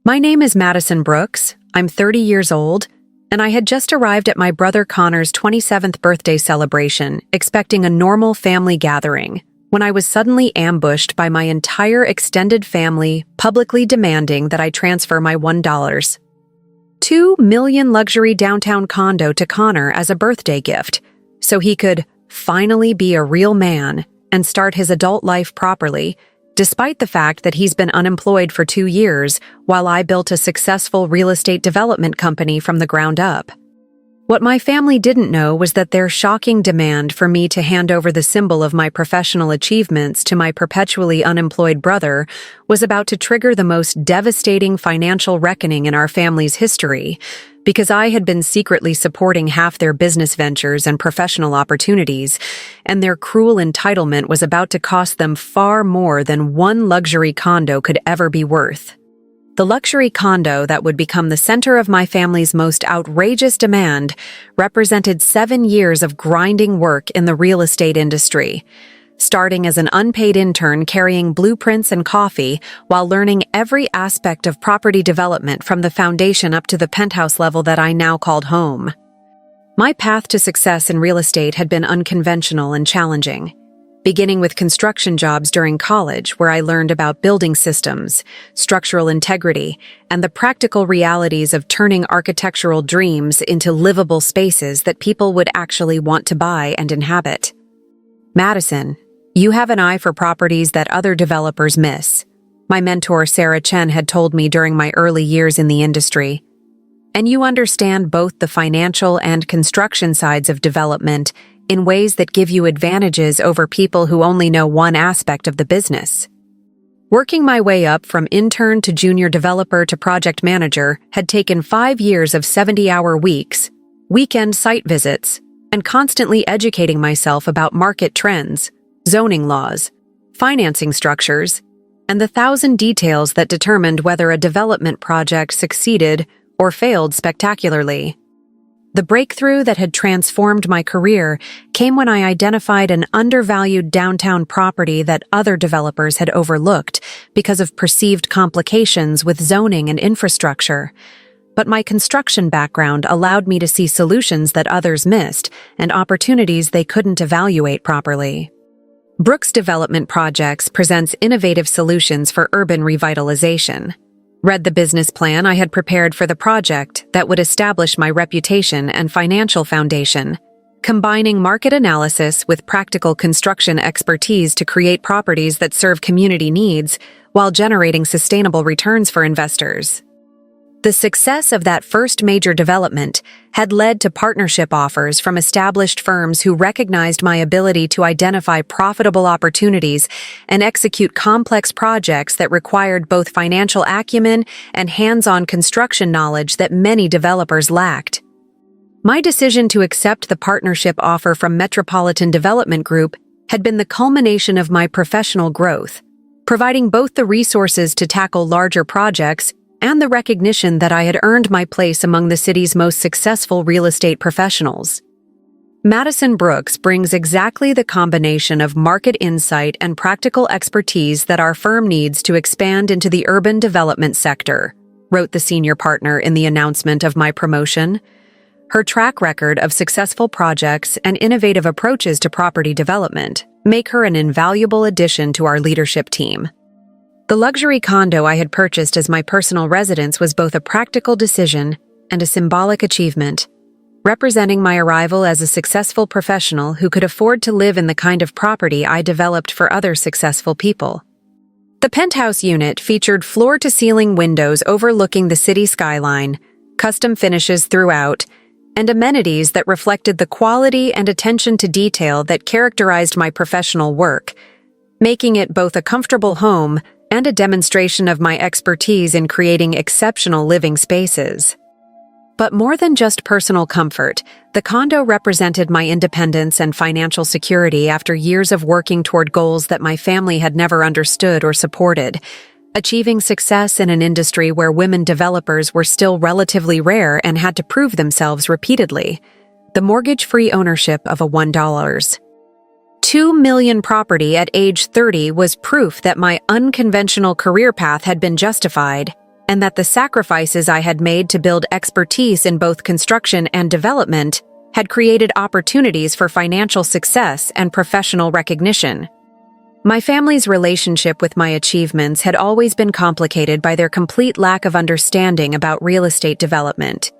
My name is Madison Brooks. I'm 30 years old, and I had just arrived at my brother Connor's 27th birthday celebration, expecting a normal family gathering, when I was suddenly ambushed by my entire extended family publicly demanding that I transfer my $1.2 million luxury downtown condo to Connor as a birthday gift, so he could finally be a real man and start his adult life properly, despite the fact that he's been unemployed for 2 years while I built a successful real estate development company from the ground up. What my family didn't know was that their shocking demand for me to hand over the symbol of my professional achievements to my perpetually unemployed brother was about to trigger the most devastating financial reckoning in our family's history, because I had been secretly supporting half their business ventures and professional opportunities, and their cruel entitlement was about to cost them far more than one luxury condo could ever be worth. The luxury condo that would become the center of my family's most outrageous demand represented 7 years of grinding work in the real estate industry, starting as an unpaid intern carrying blueprints and coffee while learning every aspect of property development from the foundation up to the penthouse level that I now called home. My path to success in real estate had been unconventional and challenging, beginning with construction jobs during college where I learned about building systems, structural integrity, and the practical realities of turning architectural dreams into livable spaces that people would actually want to buy and inhabit. Madison, you have an eye for properties that other developers miss, my mentor Sarah Chen had told me during my early years in the industry. And you understand both the financial and construction sides of development in ways that give you advantages over people who only know one aspect of the business. Working my way up from intern to junior developer to project manager had taken 5 years of 70-hour weeks, weekend site visits, and constantly educating myself about market trends, zoning laws, financing structures, and the 1,000 details that determined whether a development project succeeded or failed spectacularly. The breakthrough that had transformed my career came when I identified an undervalued downtown property that other developers had overlooked because of perceived complications with zoning and infrastructure. But my construction background allowed me to see solutions that others missed and opportunities they couldn't evaluate properly. Brooks Development Projects presents innovative solutions for urban revitalization. Read the business plan I had prepared for the project that would establish my reputation and financial foundation, combining market analysis with practical construction expertise to create properties that serve community needs while generating sustainable returns for investors. The success of that first major development had led to partnership offers from established firms who recognized my ability to identify profitable opportunities and execute complex projects that required both financial acumen and hands-on construction knowledge that many developers lacked. My decision to accept the partnership offer from Metropolitan Development Group had been the culmination of my professional growth, providing both the resources to tackle larger projects and the recognition that I had earned my place among the city's most successful real estate professionals. Madison Brooks brings exactly the combination of market insight and practical expertise that our firm needs to expand into the urban development sector, wrote the senior partner in the announcement of my promotion. Her track record of successful projects and innovative approaches to property development make her an invaluable addition to our leadership team. The luxury condo I had purchased as my personal residence was both a practical decision and a symbolic achievement, representing my arrival as a successful professional who could afford to live in the kind of property I developed for other successful people. The penthouse unit featured floor-to-ceiling windows overlooking the city skyline, custom finishes throughout, and amenities that reflected the quality and attention to detail that characterized my professional work, making it both a comfortable home and a demonstration of my expertise in creating exceptional living spaces. But more than just personal comfort, the condo represented my independence and financial security after years of working toward goals that my family had never understood or supported, achieving success in an industry where women developers were still relatively rare and had to prove themselves repeatedly. The mortgage-free ownership of a $1.2 million property at age 30 was proof that my unconventional career path had been justified, and that the sacrifices I had made to build expertise in both construction and development had created opportunities for financial success and professional recognition. My family's relationship with my achievements had always been complicated by their complete lack of understanding about real estate development,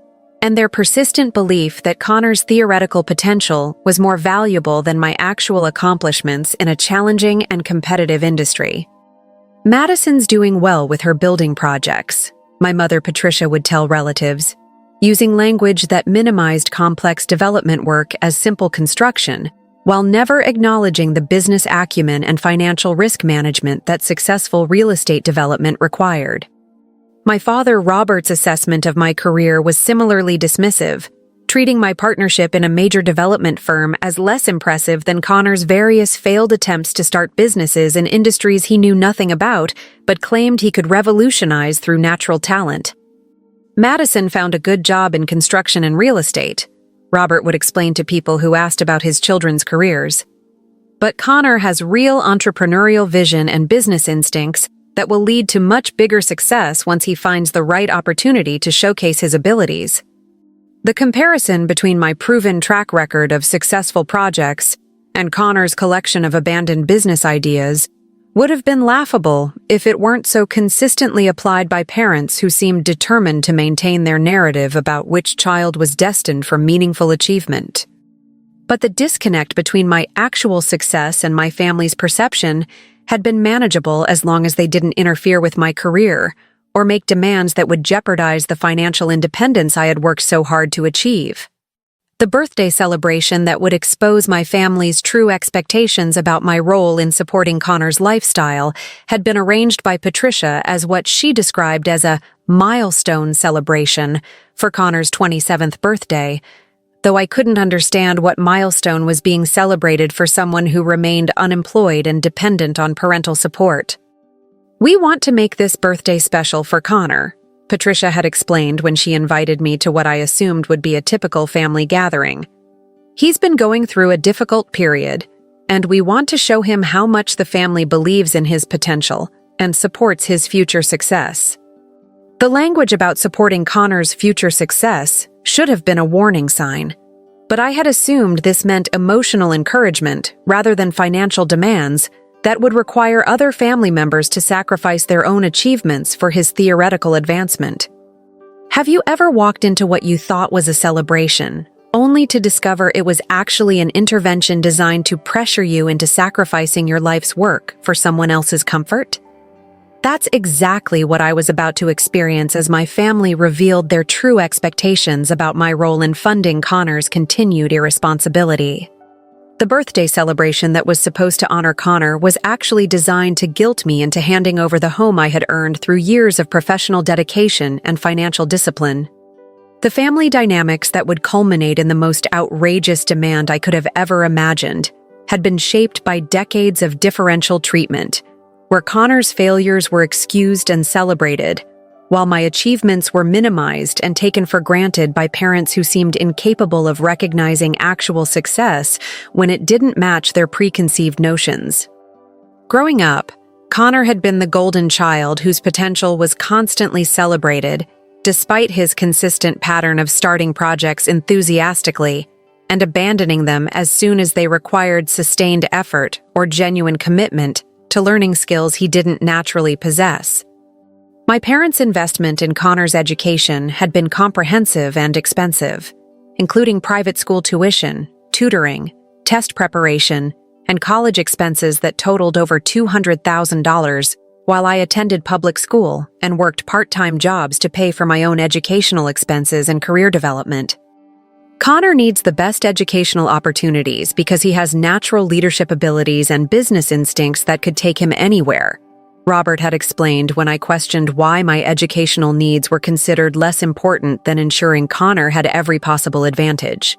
and their persistent belief that Connor's theoretical potential was more valuable than my actual accomplishments in a challenging and competitive industry. Madison's doing well with her building projects, my mother Patricia would tell relatives, using language that minimized complex development work as simple construction, while never acknowledging the business acumen and financial risk management that successful real estate development required. My father Robert's assessment of my career was similarly dismissive, treating my partnership in a major development firm as less impressive than Connor's various failed attempts to start businesses in industries he knew nothing about but claimed he could revolutionize through natural talent. Madison found a good job in construction and real estate, Robert would explain to people who asked about his children's careers. But Connor has real entrepreneurial vision and business instincts that will lead to much bigger success once he finds the right opportunity to showcase his abilities. The comparison between my proven track record of successful projects and Connor's collection of abandoned business ideas would have been laughable if it weren't so consistently applied by parents who seemed determined to maintain their narrative about which child was destined for meaningful achievement. But the disconnect between my actual success and my family's perception had been manageable as long as they didn't interfere with my career or make demands that would jeopardize the financial independence I had worked so hard to achieve. The birthday celebration that would expose my family's true expectations about my role in supporting Connor's lifestyle had been arranged by Patricia as what she described as a milestone celebration for Connor's 27th birthday, though I couldn't understand what milestone was being celebrated for someone who remained unemployed and dependent on parental support. "We want to make this birthday special for Connor," Patricia had explained when she invited me to what I assumed would be a typical family gathering. "He's been going through a difficult period, and we want to show him how much the family believes in his potential and supports his future success." The language about supporting Connor's future success should have been a warning sign, but I had assumed this meant emotional encouragement rather than financial demands that would require other family members to sacrifice their own achievements for his theoretical advancement. Have you ever walked into what you thought was a celebration, only to discover it was actually an intervention designed to pressure you into sacrificing your life's work for someone else's comfort? That's exactly what I was about to experience as my family revealed their true expectations about my role in funding Connor's continued irresponsibility. The birthday celebration that was supposed to honor Connor was actually designed to guilt me into handing over the home I had earned through years of professional dedication and financial discipline. The family dynamics that would culminate in the most outrageous demand I could have ever imagined had been shaped by decades of differential treatment, where Connor's failures were excused and celebrated, while my achievements were minimized and taken for granted by parents who seemed incapable of recognizing actual success when it didn't match their preconceived notions. Growing up, Connor had been the golden child whose potential was constantly celebrated, despite his consistent pattern of starting projects enthusiastically and abandoning them as soon as they required sustained effort or genuine commitment to learning skills he didn't naturally possess. My parents' investment in Connor's education had been comprehensive and expensive, including private school tuition, tutoring, test preparation, and college expenses that totaled over $200,000 while I attended public school and worked part-time jobs to pay for my own educational expenses and career development. Connor needs the best educational opportunities because he has natural leadership abilities and business instincts that could take him anywhere, Robert had explained when I questioned why my educational needs were considered less important than ensuring Connor had every possible advantage.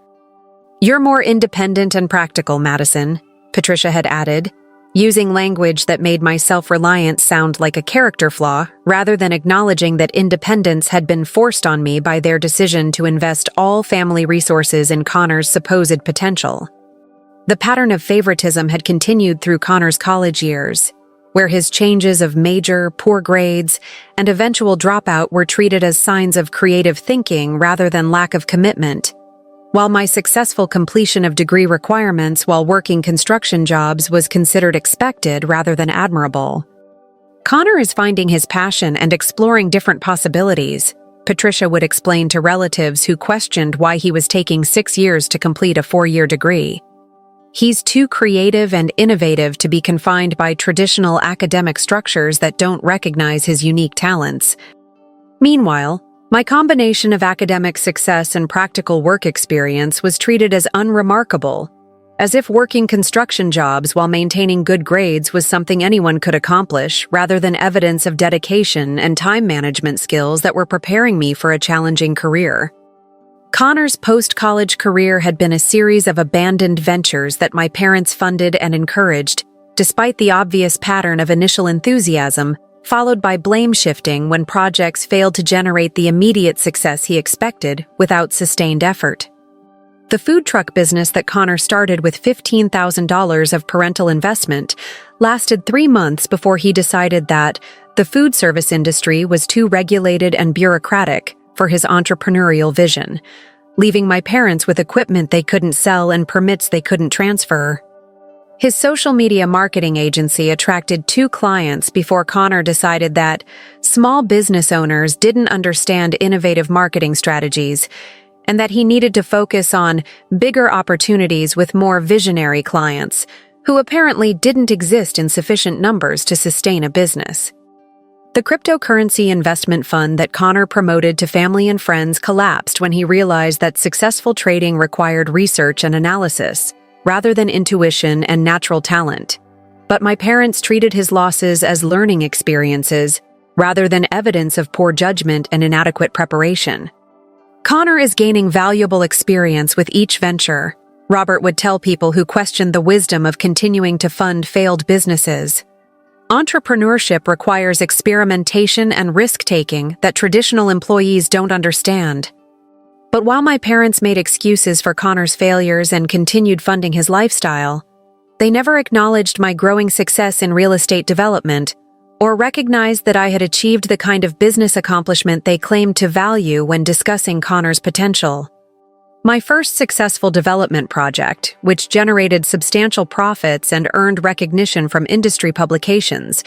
"You're more independent and practical, Madison," Patricia had added, using language that made my self-reliance sound like a character flaw rather than acknowledging that independence had been forced on me by their decision to invest all family resources in Connor's supposed potential. The pattern of favoritism had continued through Connor's college years. where his changes of major, poor grades, and eventual dropout were treated as signs of creative thinking rather than lack of commitment, while my successful completion of degree requirements while working construction jobs was considered expected rather than admirable. Connor is finding his passion and exploring different possibilities, Patricia would explain to relatives who questioned why he was taking 6 years to complete a 4-year degree. He's too creative and innovative to be confined by traditional academic structures that don't recognize his unique talents. Meanwhile, my combination of academic success and practical work experience was treated as unremarkable, as if working construction jobs while maintaining good grades was something anyone could accomplish, rather than evidence of dedication and time management skills that were preparing me for a challenging career. Connor's post-college career had been a series of abandoned ventures that my parents funded and encouraged, despite the obvious pattern of initial enthusiasm, followed by blame-shifting when projects failed to generate the immediate success he expected without sustained effort. The food truck business that Connor started with $15,000 of parental investment lasted 3 months before he decided that the food service industry was too regulated and bureaucratic for his entrepreneurial vision, leaving my parents with equipment they couldn't sell and permits they couldn't transfer. His social media marketing agency attracted 2 clients before Connor decided that small business owners didn't understand innovative marketing strategies, and that he needed to focus on bigger opportunities with more visionary clients, who apparently didn't exist in sufficient numbers to sustain a business. The cryptocurrency investment fund that Connor promoted to family and friends collapsed when he realized that successful trading required research and analysis, rather than intuition and natural talent. But my parents treated his losses as learning experiences, rather than evidence of poor judgment and inadequate preparation. Connor is gaining valuable experience with each venture, Robert would tell people who questioned the wisdom of continuing to fund failed businesses. Entrepreneurship requires experimentation and risk-taking that traditional employees don't understand. But while my parents made excuses for Connor's failures and continued funding his lifestyle, they never acknowledged my growing success in real estate development or recognized that I had achieved the kind of business accomplishment they claimed to value when discussing Connor's potential. My first successful development project, which generated substantial profits and earned recognition from industry publications,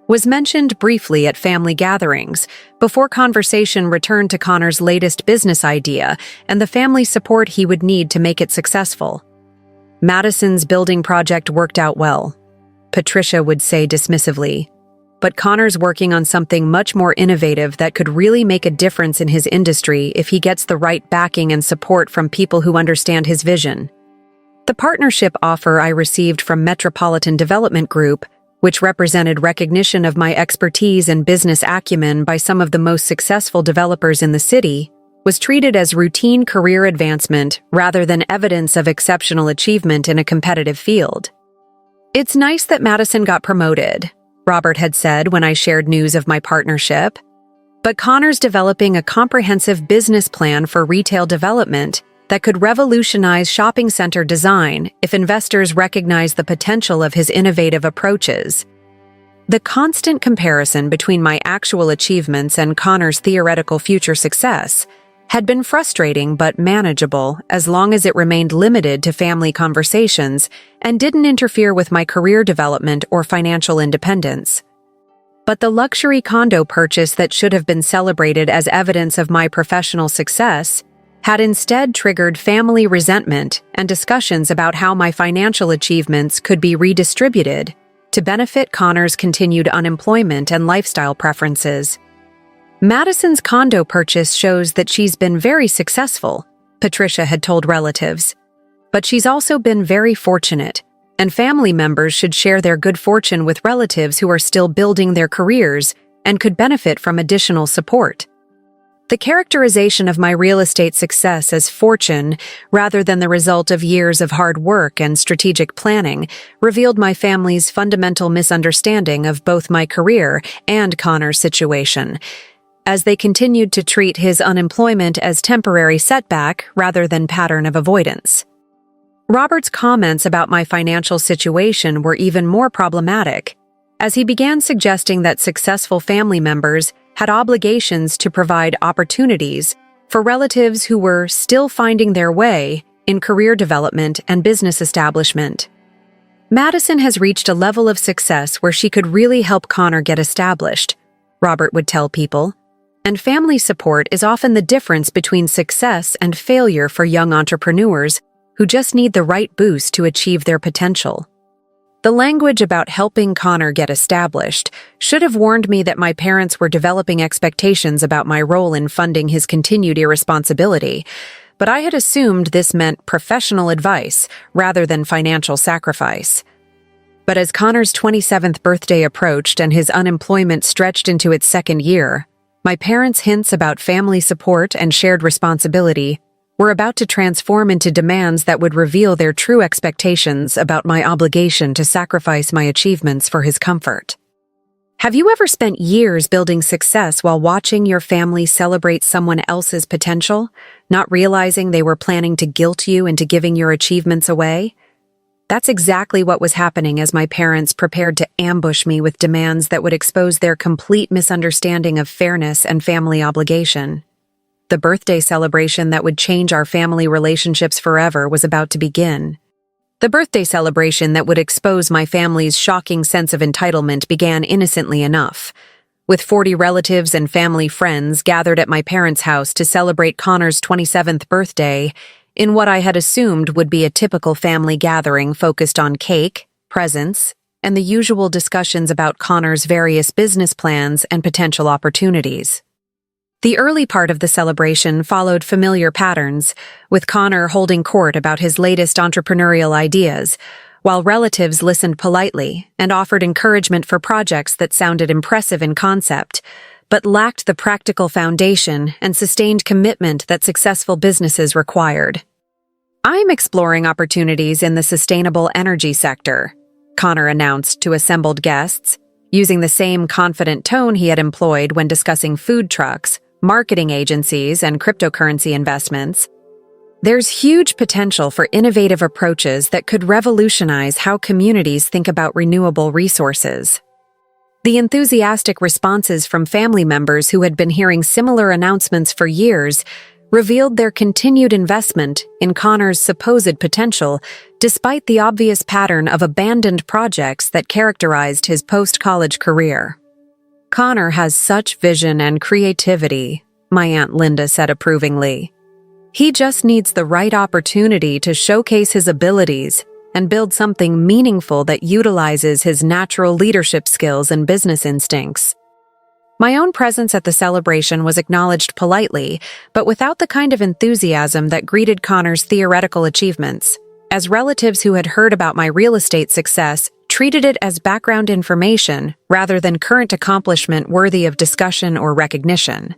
was mentioned briefly at family gatherings, before conversation returned to Connor's latest business idea and the family support he would need to make it successful. Madison's building project worked out well, Patricia would say dismissively. But Connor's working on something much more innovative that could really make a difference in his industry if he gets the right backing and support from people who understand his vision. The partnership offer I received from Metropolitan Development Group, which represented recognition of my expertise and business acumen by some of the most successful developers in the city, was treated as routine career advancement rather than evidence of exceptional achievement in a competitive field. "It's nice that Madison got promoted," Robert had said when I shared news of my partnership. But Connor's developing a comprehensive business plan for retail development that could revolutionize shopping center design if investors recognize the potential of his innovative approaches. The constant comparison between my actual achievements and Connor's theoretical future success had been frustrating but manageable as long as it remained limited to family conversations and didn't interfere with my career development or financial independence. But the luxury condo purchase that should have been celebrated as evidence of my professional success had instead triggered family resentment and discussions about how my financial achievements could be redistributed to benefit Connor's continued unemployment and lifestyle preferences. Madison's condo purchase shows that she's been very successful, Patricia had told relatives. But she's also been very fortunate, and family members should share their good fortune with relatives who are still building their careers and could benefit from additional support. The characterization of my real estate success as fortune, rather than the result of years of hard work and strategic planning, revealed my family's fundamental misunderstanding of both my career and Connor's situation, as they continued to treat his unemployment as temporary setback rather than pattern of avoidance. Robert's comments about my financial situation were even more problematic, as he began suggesting that successful family members had obligations to provide opportunities for relatives who were still finding their way in career development and business establishment. Madison has reached a level of success where she could really help Connor get established, Robert would tell people, and family support is often the difference between success and failure for young entrepreneurs who just need the right boost to achieve their potential. The language about helping Connor get established should have warned me that my parents were developing expectations about my role in funding his continued irresponsibility, but I had assumed this meant professional advice rather than financial sacrifice. But as Connor's 27th birthday approached and his unemployment stretched into its second year, my parents' hints about family support and shared responsibility were about to transform into demands that would reveal their true expectations about my obligation to sacrifice my achievements for his comfort. Have you ever spent years building success while watching your family celebrate someone else's potential, not realizing they were planning to guilt you into giving your achievements away? That's exactly what was happening as my parents prepared to ambush me with demands that would expose their complete misunderstanding of fairness and family obligation. The birthday celebration that would change our family relationships forever was about to begin. The birthday celebration that would expose my family's shocking sense of entitlement began innocently enough, with 40 relatives and family friends gathered at my parents' house to celebrate Connor's 27th birthday in what I had assumed would be a typical family gathering focused on cake, presents, and the usual discussions about Connor's various business plans and potential opportunities. The early part of the celebration followed familiar patterns, with Connor holding court about his latest entrepreneurial ideas, while relatives listened politely and offered encouragement for projects that sounded impressive in concept, but lacked the practical foundation and sustained commitment that successful businesses required. "I'm exploring opportunities in the sustainable energy sector," Connor announced to assembled guests, using the same confident tone he had employed when discussing food trucks, marketing agencies, and cryptocurrency investments. "There's huge potential for innovative approaches that could revolutionize how communities think about renewable resources." The enthusiastic responses from family members who had been hearing similar announcements for years revealed their continued investment in Connor's supposed potential, despite the obvious pattern of abandoned projects that characterized his post-college career. "Connor has such vision and creativity," my Aunt Linda said approvingly. "He just needs the right opportunity to showcase his abilities and build something meaningful that utilizes his natural leadership skills and business instincts." My own presence at the celebration was acknowledged politely, but without the kind of enthusiasm that greeted Connor's theoretical achievements, as relatives who had heard about my real estate success treated it as background information rather than current accomplishment worthy of discussion or recognition.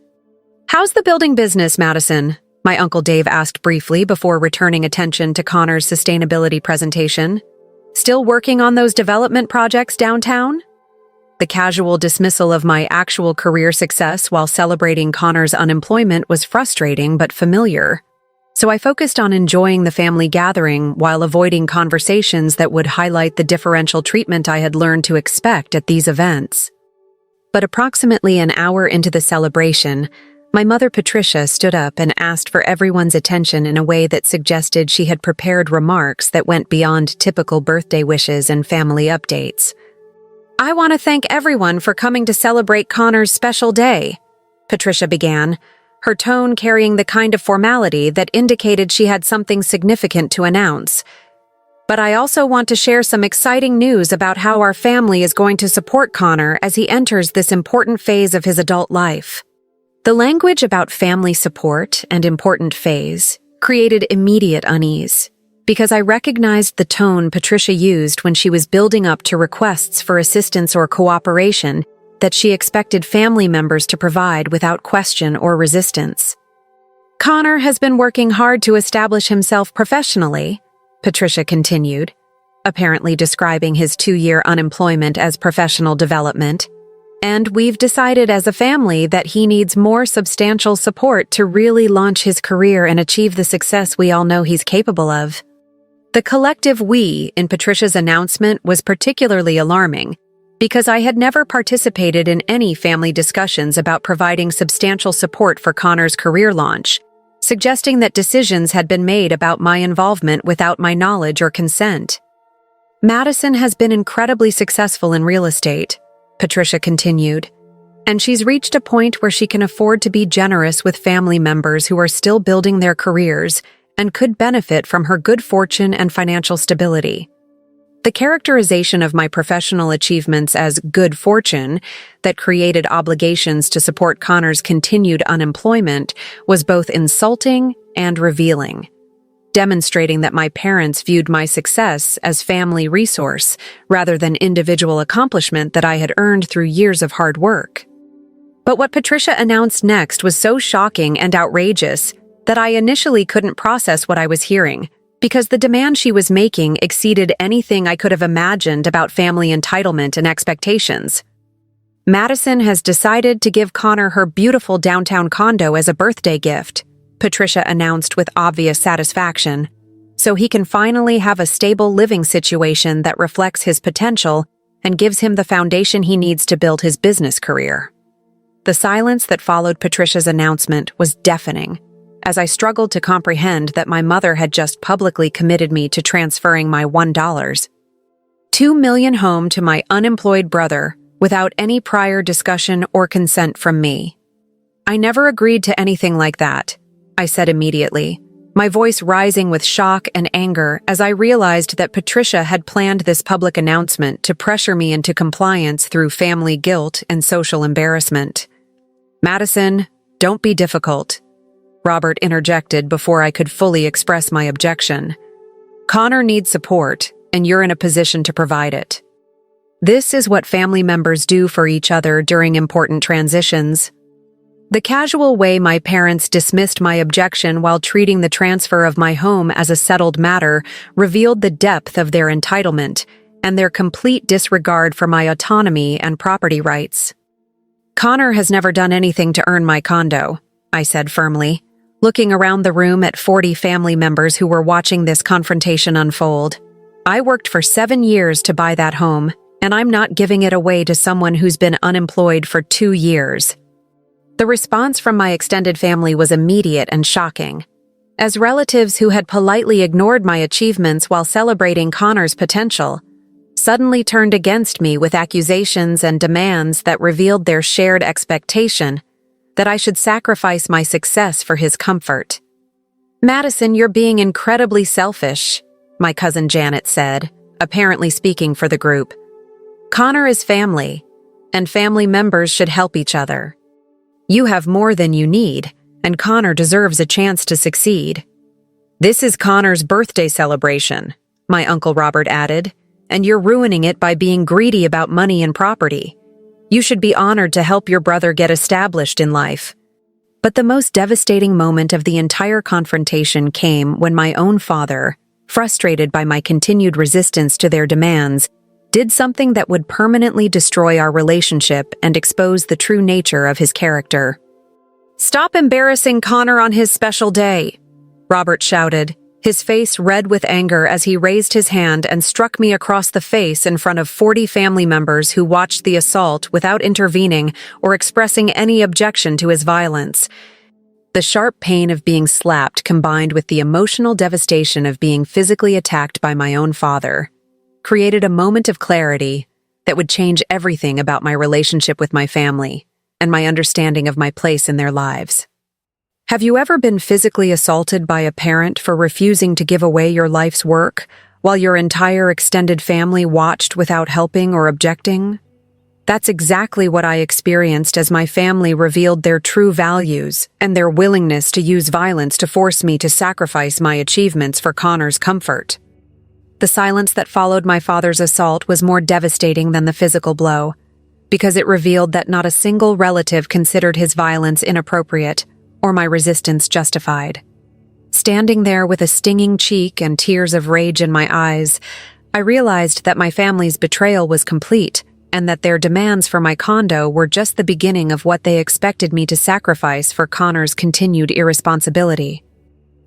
"How's the building business, Madison?" my Uncle Dave asked briefly before returning attention to Connor's sustainability presentation. "Still working on those development projects downtown?" The casual dismissal of my actual career success while celebrating Connor's unemployment was frustrating but familiar, so I focused on enjoying the family gathering while avoiding conversations that would highlight the differential treatment I had learned to expect at these events. But approximately an hour into the celebration, my mother Patricia stood up and asked for everyone's attention in a way that suggested she had prepared remarks that went beyond typical birthday wishes and family updates. "I want to thank everyone for coming to celebrate Connor's special day," Patricia began, her tone carrying the kind of formality that indicated she had something significant to announce. "But I also want to share some exciting news about how our family is going to support Connor as he enters this important phase of his adult life." The language about family support and important phase created immediate unease, because I recognized the tone Patricia used when she was building up to requests for assistance or cooperation that she expected family members to provide without question or resistance. "Connor has been working hard to establish himself professionally," Patricia continued, apparently describing his 2-year unemployment as professional development, "and we've decided as a family that he needs more substantial support to really launch his career and achieve the success we all know he's capable of." The collective "we" in Patricia's announcement was particularly alarming, because I had never participated in any family discussions about providing substantial support for Connor's career launch, suggesting that decisions had been made about my involvement without my knowledge or consent. Madison has been incredibly successful in real estate, Patricia continued, and she's reached a point where she can afford to be generous with family members who are still building their careers and could benefit from her good fortune and financial stability. The characterization of my professional achievements as good fortune that created obligations to support Connor's continued unemployment was both insulting and revealing, demonstrating that my parents viewed my success as family resource rather than individual accomplishment that I had earned through years of hard work. But what Patricia announced next was so shocking and outrageous that I initially couldn't process what I was hearing, because the demand she was making exceeded anything I could have imagined about family entitlement and expectations. Madison has decided to give Connor her beautiful downtown condo as a birthday gift, Patricia announced with obvious satisfaction, so he can finally have a stable living situation that reflects his potential and gives him the foundation he needs to build his business career. The silence that followed Patricia's announcement was deafening, as I struggled to comprehend that my mother had just publicly committed me to transferring my $1.2 million home to my unemployed brother without any prior discussion or consent from me. I never agreed to anything like that, I said immediately, my voice rising with shock and anger as I realized that Patricia had planned this public announcement to pressure me into compliance through family guilt and social embarrassment. Madison, don't be difficult, Robert interjected before I could fully express my objection. Connor needs support, and you're in a position to provide it. This is what family members do for each other during important transitions. The casual way my parents dismissed my objection while treating the transfer of my home as a settled matter revealed the depth of their entitlement and their complete disregard for my autonomy and property rights. Connor has never done anything to earn my condo, I said firmly, looking around the room at 40 family members who were watching this confrontation unfold. I worked for 7 years to buy that home, and I'm not giving it away to someone who's been unemployed for 2 years. The response from my extended family was immediate and shocking, as relatives who had politely ignored my achievements while celebrating Connor's potential suddenly turned against me with accusations and demands that revealed their shared expectation that I should sacrifice my success for his comfort. Madison, you're being incredibly selfish, my cousin Janet said, apparently speaking for the group. Connor is family, and family members should help each other. You have more than you need, and Connor deserves a chance to succeed. This is Connor's birthday celebration, my Uncle Robert added, and you're ruining it by being greedy about money and property. You should be honored to help your brother get established in life. But the most devastating moment of the entire confrontation came when my own father, frustrated by my continued resistance to their demands, did something that would permanently destroy our relationship and expose the true nature of his character. "Stop embarrassing Connor on his special day," Robert shouted, his face red with anger as he raised his hand and struck me across the face in front of 40 family members who watched the assault without intervening or expressing any objection to his violence. The sharp pain of being slapped combined with the emotional devastation of being physically attacked by my own father created a moment of clarity that would change everything about my relationship with my family and my understanding of my place in their lives. Have you ever been physically assaulted by a parent for refusing to give away your life's work while your entire extended family watched without helping or objecting? That's exactly what I experienced as my family revealed their true values and their willingness to use violence to force me to sacrifice my achievements for Connor's comfort. The silence that followed my father's assault was more devastating than the physical blow, because it revealed that not a single relative considered his violence inappropriate or my resistance justified. Standing there with a stinging cheek and tears of rage in my eyes, I realized that my family's betrayal was complete and that their demands for my condo were just the beginning of what they expected me to sacrifice for Connor's continued irresponsibility.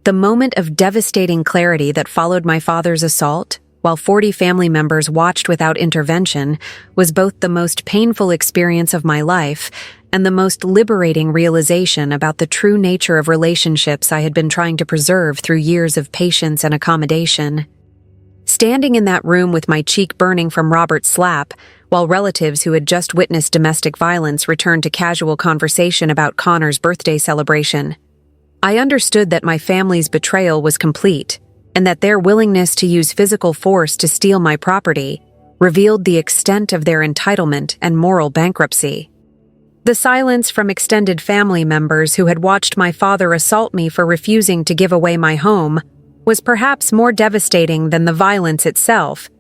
The moment of devastating clarity that followed my father's assault while 40 family members watched without intervention, was both the most painful experience of my life and the most liberating realization about the true nature of relationships I had been trying to preserve through years of patience and accommodation. Standing in that room with my cheek burning from Robert's slap, while relatives who had just witnessed domestic violence returned to casual conversation about Connor's birthday celebration, I understood that my family's betrayal was complete, and that their willingness to use physical force to steal my property revealed the extent of their entitlement and moral bankruptcy. The silence from extended family members who had watched my father assault me for refusing to give away my home was perhaps more devastating than the violence itself,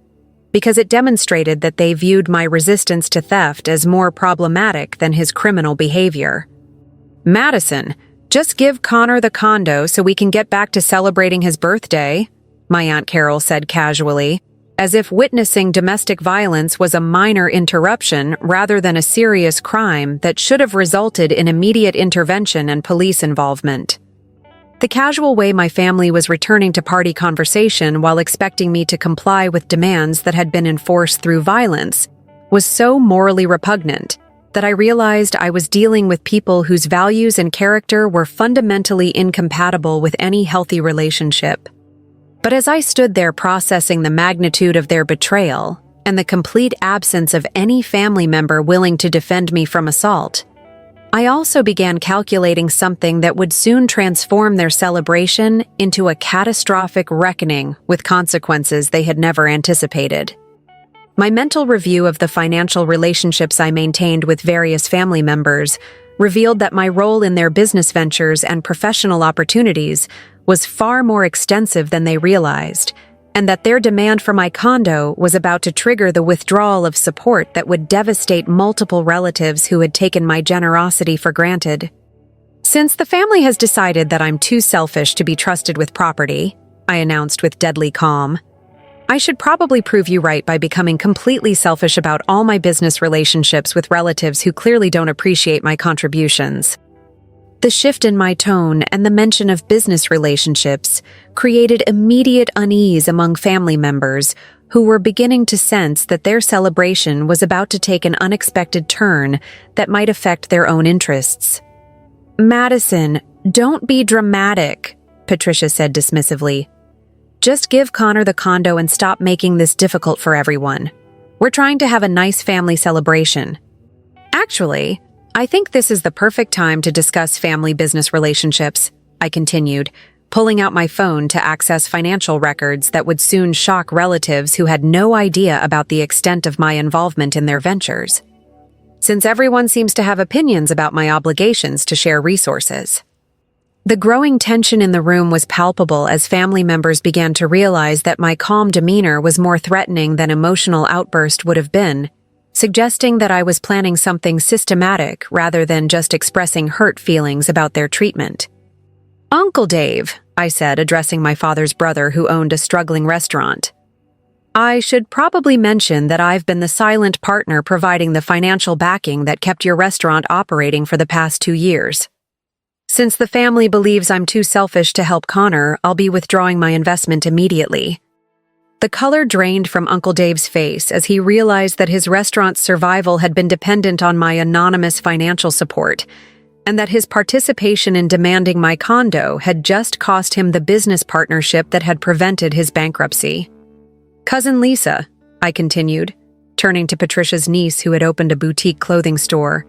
because it demonstrated that they viewed my resistance to theft as more problematic than his criminal behavior. "Madison, just give Connor the condo so we can get back to celebrating his birthday," my Aunt Carol said casually, as if witnessing domestic violence was a minor interruption rather than a serious crime that should have resulted in immediate intervention and police involvement. The casual way my family was returning to party conversation while expecting me to comply with demands that had been enforced through violence was so morally repugnant that I realized I was dealing with people whose values and character were fundamentally incompatible with any healthy relationship. But as I stood there processing the magnitude of their betrayal and the complete absence of any family member willing to defend me from assault, I also began calculating something that would soon transform their celebration into a catastrophic reckoning with consequences they had never anticipated. My mental review of the financial relationships I maintained with various family members revealed that my role in their business ventures and professional opportunities was far more extensive than they realized, and that their demand for my condo was about to trigger the withdrawal of support that would devastate multiple relatives who had taken my generosity for granted. "Since the family has decided that I'm too selfish to be trusted with property," I announced with deadly calm, "I should probably prove you right by becoming completely selfish about all my business relationships with relatives who clearly don't appreciate my contributions." The shift in my tone and the mention of business relationships created immediate unease among family members who were beginning to sense that their celebration was about to take an unexpected turn that might affect their own interests. "Madison, don't be dramatic," Patricia said dismissively. "Just give Connor the condo and stop making this difficult for everyone. We're trying to have a nice family celebration. Actually, I think this is the perfect time to discuss family-business relationships," I continued, pulling out my phone to access financial records that would soon shock relatives who had no idea about the extent of my involvement in their ventures. Since everyone seems to have opinions about my obligations to share resources. The growing tension in the room was palpable as family members began to realize that my calm demeanor was more threatening than emotional outburst would have been, suggesting that I was planning something systematic rather than just expressing hurt feelings about their treatment. "Uncle Dave," I said, addressing my father's brother who owned a struggling restaurant, "I should probably mention that I've been the silent partner providing the financial backing that kept your restaurant operating for the past 2 years. Since the family believes I'm too selfish to help Connor, I'll be withdrawing my investment immediately." The color drained from Uncle Dave's face as he realized that his restaurant's survival had been dependent on my anonymous financial support, and that his participation in demanding my condo had just cost him the business partnership that had prevented his bankruptcy. "Cousin Lisa," I continued, turning to Patricia's niece who had opened a boutique clothing store,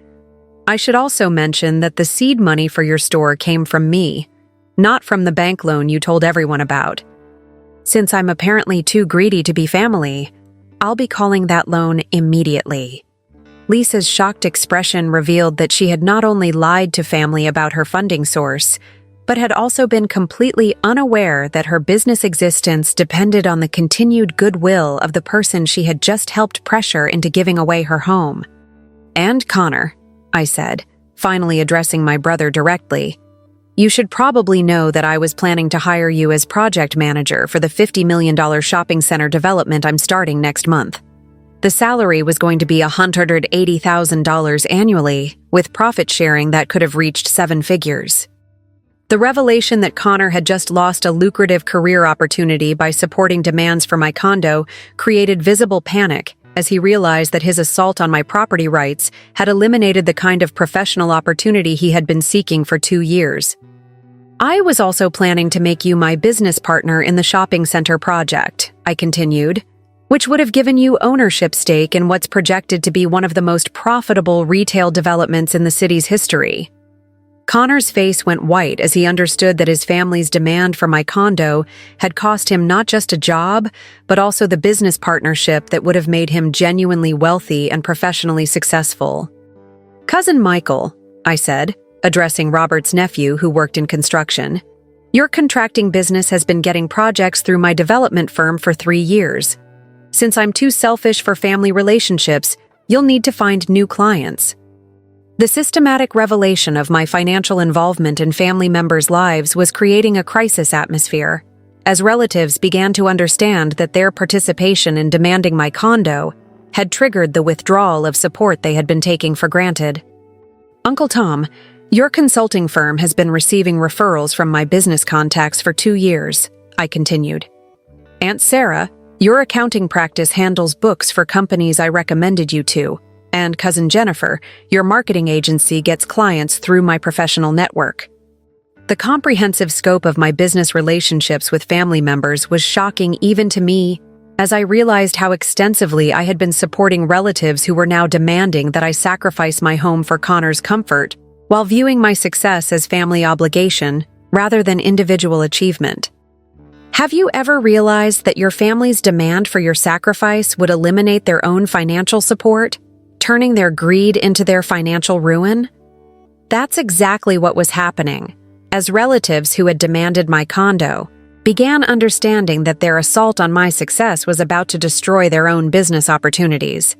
"I should also mention that the seed money for your store came from me, not from the bank loan you told everyone about. Since I'm apparently too greedy to be family, I'll be calling that loan immediately." Lisa's shocked expression revealed that she had not only lied to family about her funding source, but had also been completely unaware that her business existence depended on the continued goodwill of the person she had just helped pressure into giving away her home. "And Connor," I said, finally addressing my brother directly, "you should probably know that I was planning to hire you as project manager for the $50 million shopping center development I'm starting next month. The salary was going to be $180,000 annually, with profit sharing that could have reached 7 figures." The revelation that Connor had just lost a lucrative career opportunity by supporting demands for my condo created visible panic as he realized that his assault on my property rights had eliminated the kind of professional opportunity he had been seeking for 2 years. I was also planning to make you my business partner in the shopping center project, I continued, which would have given you ownership stake in what's projected to be one of the most profitable retail developments in the city's history. Connor's face went white as he understood that his family's demand for my condo had cost him not just a job, but also the business partnership that would have made him genuinely wealthy and professionally successful. "Cousin Michael," I said, addressing Robert's nephew who worked in construction, "your contracting business has been getting projects through my development firm for 3 years. Since I'm too selfish for family relationships, you'll need to find new clients." The systematic revelation of my financial involvement in family members' lives was creating a crisis atmosphere, as relatives began to understand that their participation in demanding my condo had triggered the withdrawal of support they had been taking for granted. "Uncle Tom, your consulting firm has been receiving referrals from my business contacts for 2 years, I continued. "Aunt Sarah, your accounting practice handles books for companies I recommended you to. And Cousin Jennifer, your marketing agency gets clients through my professional network." The comprehensive scope of my business relationships with family members was shocking even to me, as I realized how extensively I had been supporting relatives who were now demanding that I sacrifice my home for Connor's comfort, while viewing my success as family obligation rather than individual achievement. Have you ever realized that your family's demand for your sacrifice would eliminate their own financial support, turning their greed into their financial ruin? That's exactly what was happening, as relatives who had demanded my condo began understanding that their assault on my success was about to destroy their own business opportunities.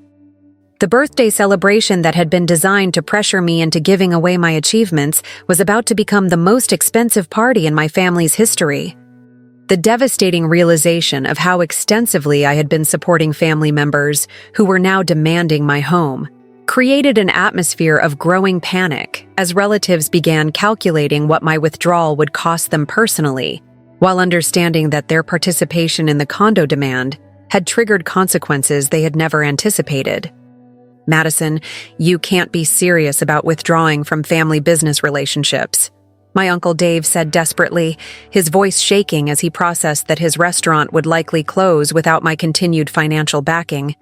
The birthday celebration that had been designed to pressure me into giving away my achievements was about to become the most expensive party in my family's history. The devastating realization of how extensively I had been supporting family members who were now demanding my home created an atmosphere of growing panic as relatives began calculating what my withdrawal would cost them personally, while understanding that their participation in the condo demand had triggered consequences they had never anticipated. "Madison, you can't be serious about withdrawing from family business relationships," my Uncle Dave said desperately, his voice shaking as he processed that his restaurant would likely close without my continued financial backing.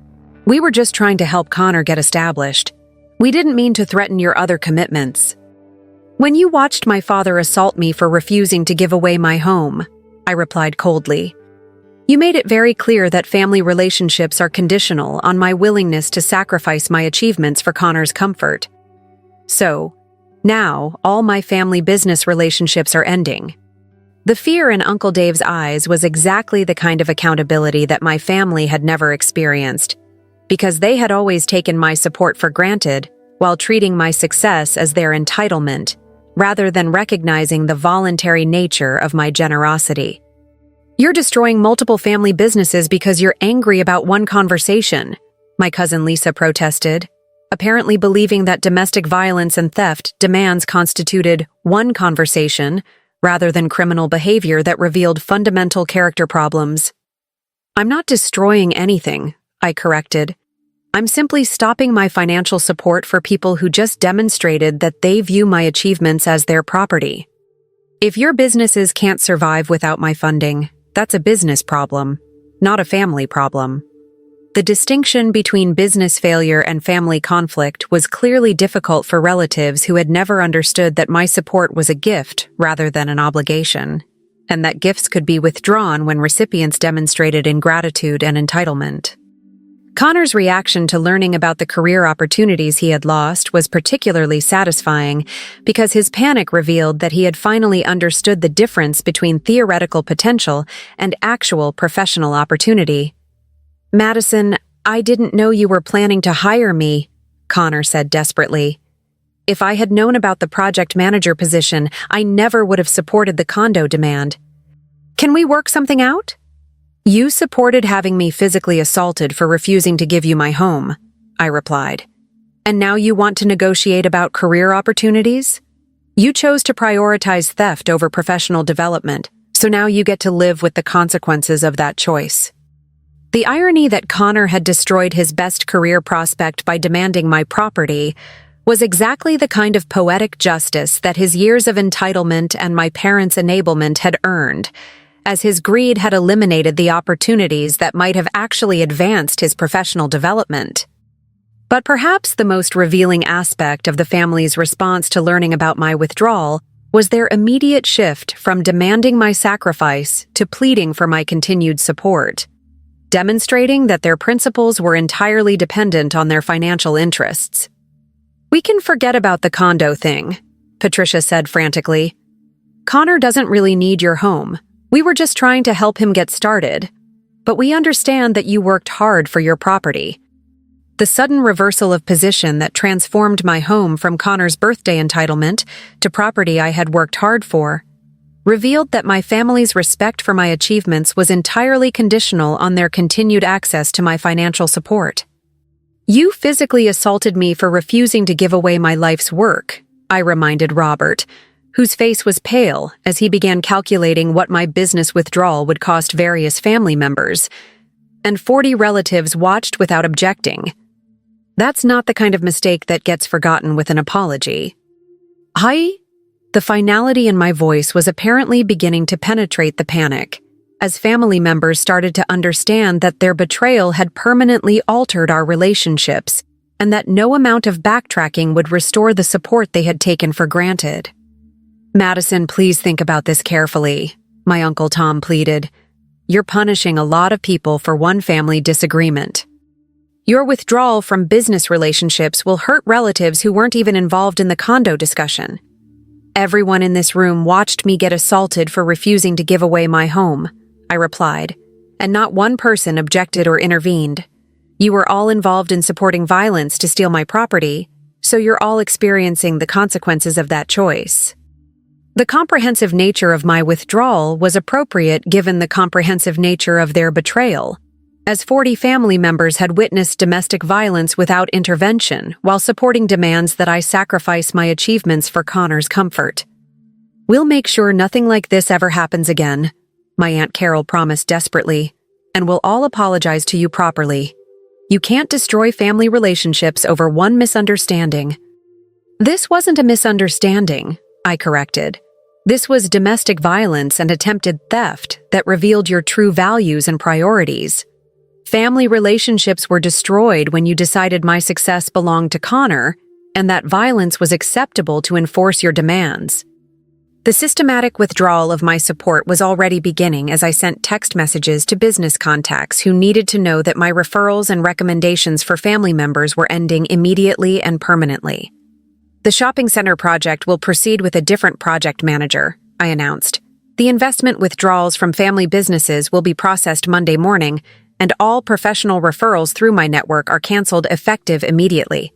"We were just trying to help Connor get established. We didn't mean to threaten your other commitments." "When you watched my father assault me for refusing to give away my home," I replied coldly, "you made it very clear that family relationships are conditional on my willingness to sacrifice my achievements for Connor's comfort. So, now, all my family business relationships are ending." The fear in Uncle Dave's eyes was exactly the kind of accountability that my family had never experienced, because they had always taken my support for granted while treating my success as their entitlement, rather than recognizing the voluntary nature of my generosity. "You're destroying multiple family businesses because you're angry about one conversation," my cousin Lisa protested, apparently believing that domestic violence and theft demands constituted one conversation rather than criminal behavior that revealed fundamental character problems. "I'm not destroying anything," I corrected. "I'm simply stopping my financial support for people who just demonstrated that they view my achievements as their property. If your businesses can't survive without my funding, that's a business problem, not a family problem." The distinction between business failure and family conflict was clearly difficult for relatives who had never understood that my support was a gift rather than an obligation, and that gifts could be withdrawn when recipients demonstrated ingratitude and entitlement. Connor's reaction to learning about the career opportunities he had lost was particularly satisfying because his panic revealed that he had finally understood the difference between theoretical potential and actual professional opportunity. "Madison, I didn't know you were planning to hire me," Connor said desperately. "If I had known about the project manager position, I never would have supported the condo demand. Can we work something out?" "You supported having me physically assaulted for refusing to give you my home," I replied. "And now you want to negotiate about career opportunities? You chose to prioritize theft over professional development, so now you get to live with the consequences of that choice. The irony that Connor had destroyed his best career prospect by demanding my property was exactly the kind of poetic justice that his years of entitlement and my parents' enablement had earned, as his greed had eliminated the opportunities that might have actually advanced his professional development. But perhaps the most revealing aspect of the family's response to learning about my withdrawal was their immediate shift from demanding my sacrifice to pleading for my continued support, demonstrating that their principles were entirely dependent on their financial interests. "We can forget about the condo thing," Patricia said frantically. "Connor doesn't really need your home. We were just trying to help him get started. But we understand that you worked hard for your property." The sudden reversal of position that transformed my home from Connor's birthday entitlement to property I had worked hard for revealed that my family's respect for my achievements was entirely conditional on their continued access to my financial support. "You physically assaulted me for refusing to give away my life's work," I reminded Robert, whose face was pale as he began calculating what my business withdrawal would cost various family members, and 40 relatives watched without objecting. That's not the kind of mistake that gets forgotten with an apology. The finality in my voice was apparently beginning to penetrate the panic, as family members started to understand that their betrayal had permanently altered our relationships, and that no amount of backtracking would restore the support they had taken for granted. "Madison, please think about this carefully," my Uncle Tom pleaded. "You're punishing a lot of people for one family disagreement. Your withdrawal from business relationships will hurt relatives who weren't even involved in the condo discussion. Everyone in this room watched me get assaulted for refusing to give away my home," I replied, "and not one person objected or intervened. You were all involved in supporting violence to steal my property, so you're all experiencing the consequences of that choice." The comprehensive nature of my withdrawal was appropriate given the comprehensive nature of their betrayal, as 40 family members had witnessed domestic violence without intervention while supporting demands that I sacrifice my achievements for Connor's comfort. "We'll make sure nothing like this ever happens again," my Aunt Carol promised desperately, "and we'll all apologize to you properly. You can't destroy family relationships over one misunderstanding." "This wasn't a misunderstanding," I corrected. "This was domestic violence and attempted theft that revealed your true values and priorities. Family relationships were destroyed when you decided my success belonged to Connor, and that violence was acceptable to enforce your demands." The systematic withdrawal of my support was already beginning as I sent text messages to business contacts who needed to know that my referrals and recommendations for family members were ending immediately and permanently. "The shopping center project will proceed with a different project manager," I announced. "The investment withdrawals from family businesses will be processed Monday morning, and all professional referrals through my network are canceled effective immediately."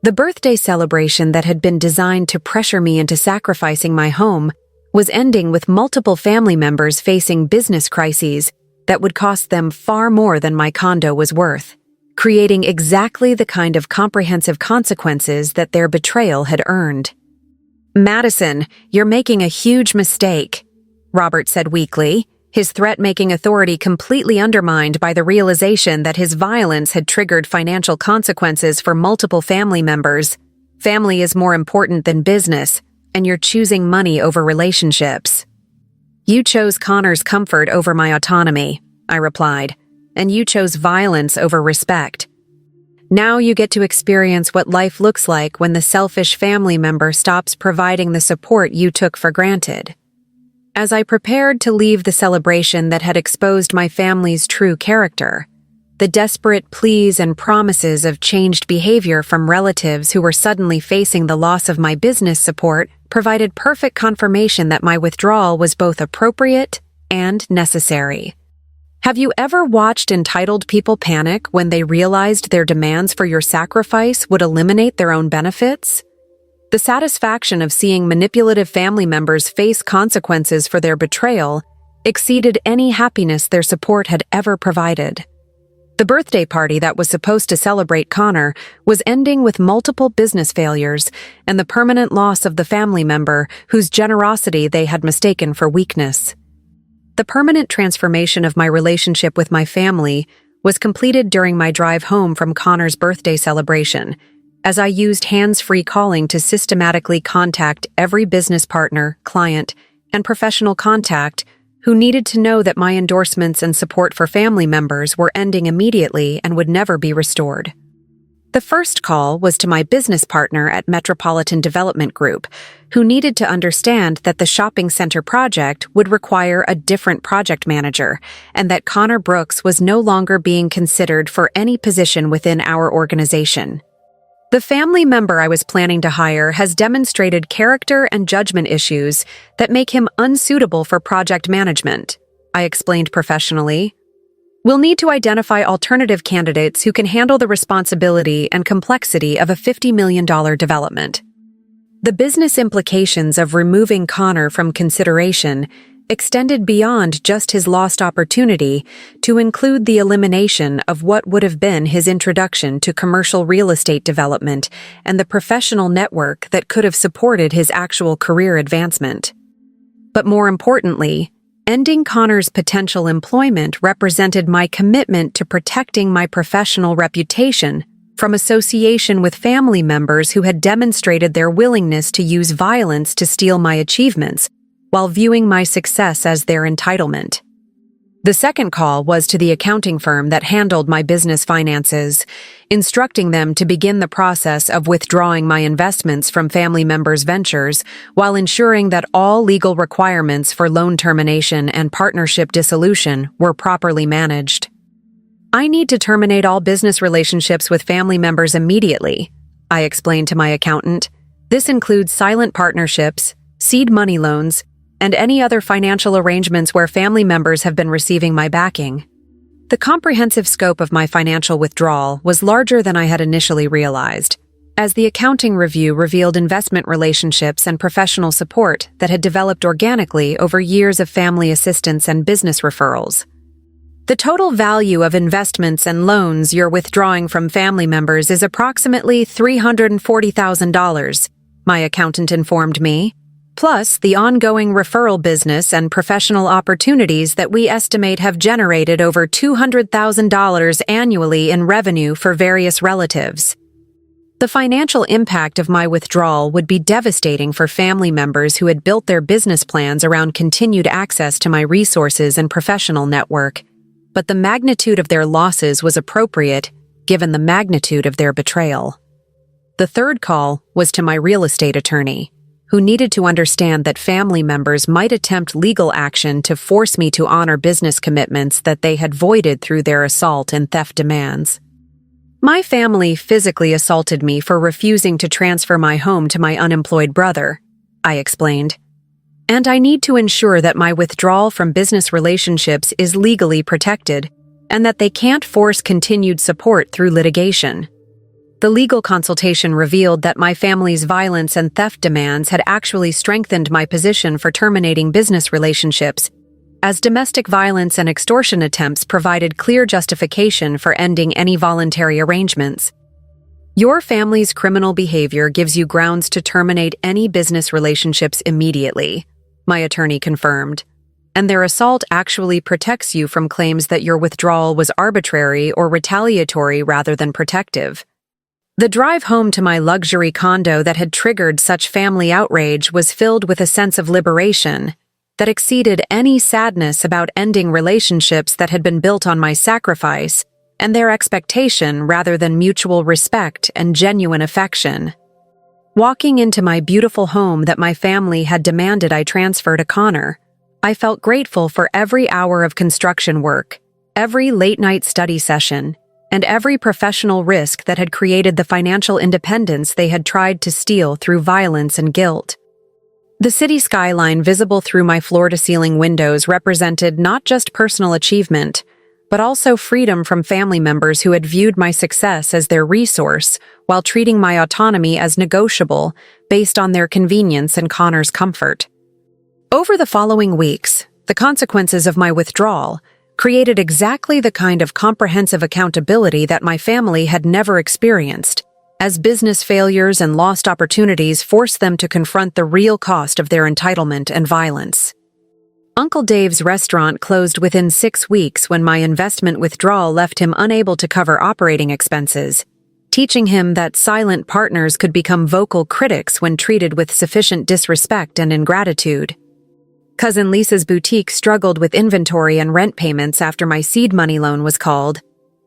The birthday celebration that had been designed to pressure me into sacrificing my home was ending with multiple family members facing business crises that would cost them far more than my condo was worth, creating exactly the kind of comprehensive consequences that their betrayal had earned. "Madison, you're making a huge mistake," Robert said weakly, his threat-making authority completely undermined by the realization that his violence had triggered financial consequences for multiple family members. "Family is more important than business, and you're choosing money over relationships." "You chose Connor's comfort over my autonomy," I replied, "and you chose violence over respect. Now you get to experience what life looks like when the selfish family member stops providing the support you took for granted." As I prepared to leave the celebration that had exposed my family's true character, the desperate pleas and promises of changed behavior from relatives who were suddenly facing the loss of my business support provided perfect confirmation that my withdrawal was both appropriate and necessary. Have you ever watched entitled people panic when they realized their demands for your sacrifice would eliminate their own benefits? The satisfaction of seeing manipulative family members face consequences for their betrayal exceeded any happiness their support had ever provided. The birthday party that was supposed to celebrate Connor was ending with multiple business failures and the permanent loss of the family member whose generosity they had mistaken for weakness. The permanent transformation of my relationship with my family was completed during my drive home from Connor's birthday celebration, as I used hands-free calling to systematically contact every business partner, client, and professional contact who needed to know that my endorsements and support for family members were ending immediately and would never be restored. The first call was to my business partner at Metropolitan Development Group, who needed to understand that the shopping center project would require a different project manager, and that Connor Brooks was no longer being considered for any position within our organization. The family member I was planning to hire has demonstrated character and judgment issues that make him unsuitable for project management, I explained professionally. We'll need to identify alternative candidates who can handle the responsibility and complexity of a $50 million development. The business implications of removing Connor from consideration extended beyond just his lost opportunity to include the elimination of what would have been his introduction to commercial real estate development and the professional network that could have supported his actual career advancement. But more importantly, ending Connor's potential employment represented my commitment to protecting my professional reputation from association with family members who had demonstrated their willingness to use violence to steal my achievements, while viewing my success as their entitlement. The second call was to the accounting firm that handled my business finances, instructing them to begin the process of withdrawing my investments from family members' ventures while ensuring that all legal requirements for loan termination and partnership dissolution were properly managed. I need to terminate all business relationships with family members immediately, I explained to my accountant. This includes silent partnerships, seed money loans, and any other financial arrangements where family members have been receiving my backing. The comprehensive scope of my financial withdrawal was larger than I had initially realized, as the accounting review revealed investment relationships and professional support that had developed organically over years of family assistance and business referrals. The total value of investments and loans you're withdrawing from family members is approximately $340,000, my accountant informed me, plus the ongoing referral business and professional opportunities that we estimate have generated over $200,000 annually in revenue for various relatives. The financial impact of my withdrawal would be devastating for family members who had built their business plans around continued access to my resources and professional network, but the magnitude of their losses was appropriate given the magnitude of their betrayal. The third call was to my real estate attorney, who needed to understand that family members might attempt legal action to force me to honor business commitments that they had voided through their assault and theft demands. My family physically assaulted me for refusing to transfer my home to my unemployed brother, I explained, and I need to ensure that my withdrawal from business relationships is legally protected and that they can't force continued support through litigation. The legal consultation revealed that my family's violence and theft demands had actually strengthened my position for terminating business relationships, as domestic violence and extortion attempts provided clear justification for ending any voluntary arrangements. Your family's criminal behavior gives you grounds to terminate any business relationships immediately, my attorney confirmed, and their assault actually protects you from claims that your withdrawal was arbitrary or retaliatory rather than protective. The drive home to my luxury condo that had triggered such family outrage was filled with a sense of liberation that exceeded any sadness about ending relationships that had been built on my sacrifice and their expectation rather than mutual respect and genuine affection. Walking into my beautiful home that my family had demanded I transfer to Connor, I felt grateful for every hour of construction work, every late-night study session, and every professional risk that had created the financial independence they had tried to steal through violence and guilt. The city skyline visible through my floor-to-ceiling windows represented not just personal achievement, but also freedom from family members who had viewed my success as their resource while treating my autonomy as negotiable based on their convenience and Connor's comfort. Over the following weeks, the consequences of my withdrawal created exactly the kind of comprehensive accountability that my family had never experienced, as business failures and lost opportunities forced them to confront the real cost of their entitlement and violence. Uncle Dave's restaurant closed within 6 weeks when my investment withdrawal left him unable to cover operating expenses, teaching him that silent partners could become vocal critics when treated with sufficient disrespect and ingratitude. Cousin Lisa's boutique struggled with inventory and rent payments after my seed money loan was called,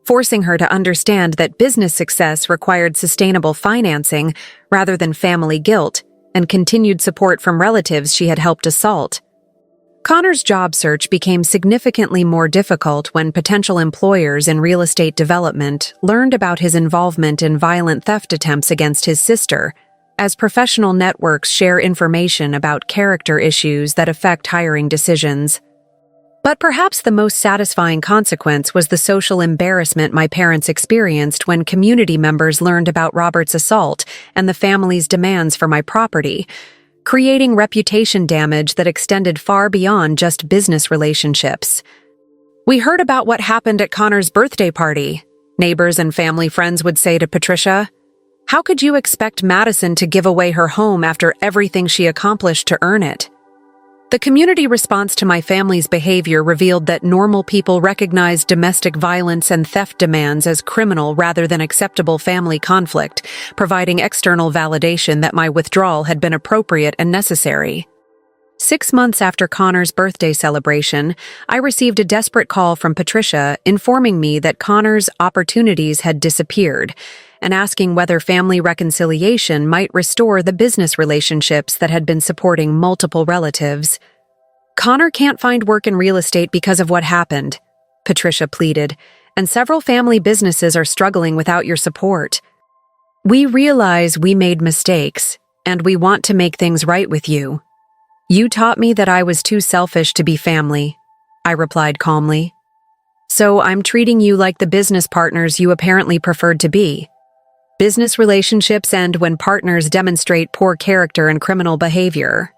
forcing her to understand that business success required sustainable financing rather than family guilt and continued support from relatives she had helped assault. Connor's job search became significantly more difficult when potential employers in real estate development learned about his involvement in violent theft attempts against his sister, as professional networks share information about character issues that affect hiring decisions. But perhaps the most satisfying consequence was the social embarrassment my parents experienced when community members learned about Robert's assault and the family's demands for my property, creating reputation damage that extended far beyond just business relationships. "We heard about what happened at Connor's birthday party," neighbors and family friends would say to Patricia. "How could you expect Madison to give away her home after everything she accomplished to earn it?" The community response to my family's behavior revealed that normal people recognized domestic violence and theft demands as criminal rather than acceptable family conflict, providing external validation that my withdrawal had been appropriate and necessary. 6 months after Connor's birthday celebration, I received a desperate call from Patricia informing me that Connor's opportunities had disappeared and asking whether family reconciliation might restore the business relationships that had been supporting multiple relatives. "Connor can't find work in real estate because of what happened," Patricia pleaded, "and several family businesses are struggling without your support. We realize we made mistakes, and we want to make things right with you. You taught me that I was too selfish to be family," I replied calmly. "So I'm treating you like the business partners you apparently preferred to be. Business relationships end when partners demonstrate poor character and criminal behavior."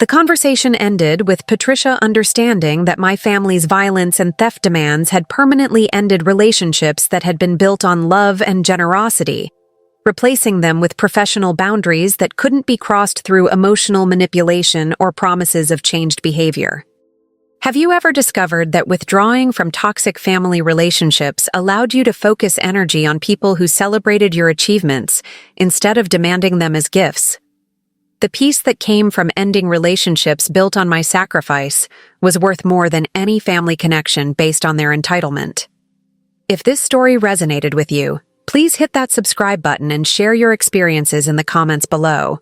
The conversation ended with Patricia understanding that my family's violence and theft demands had permanently ended relationships that had been built on love and generosity, replacing them with professional boundaries that couldn't be crossed through emotional manipulation or promises of changed behavior. Have you ever discovered that withdrawing from toxic family relationships allowed you to focus energy on people who celebrated your achievements instead of demanding them as gifts? The peace that came from ending relationships built on my sacrifice was worth more than any family connection based on their entitlement. If this story resonated with you, please hit that subscribe button and share your experiences in the comments below.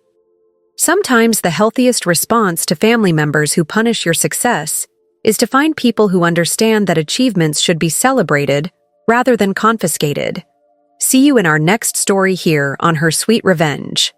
Sometimes the healthiest response to family members who punish your success is to find people who understand that achievements should be celebrated rather than confiscated. See you in our next story here on Her Sweet Revenge.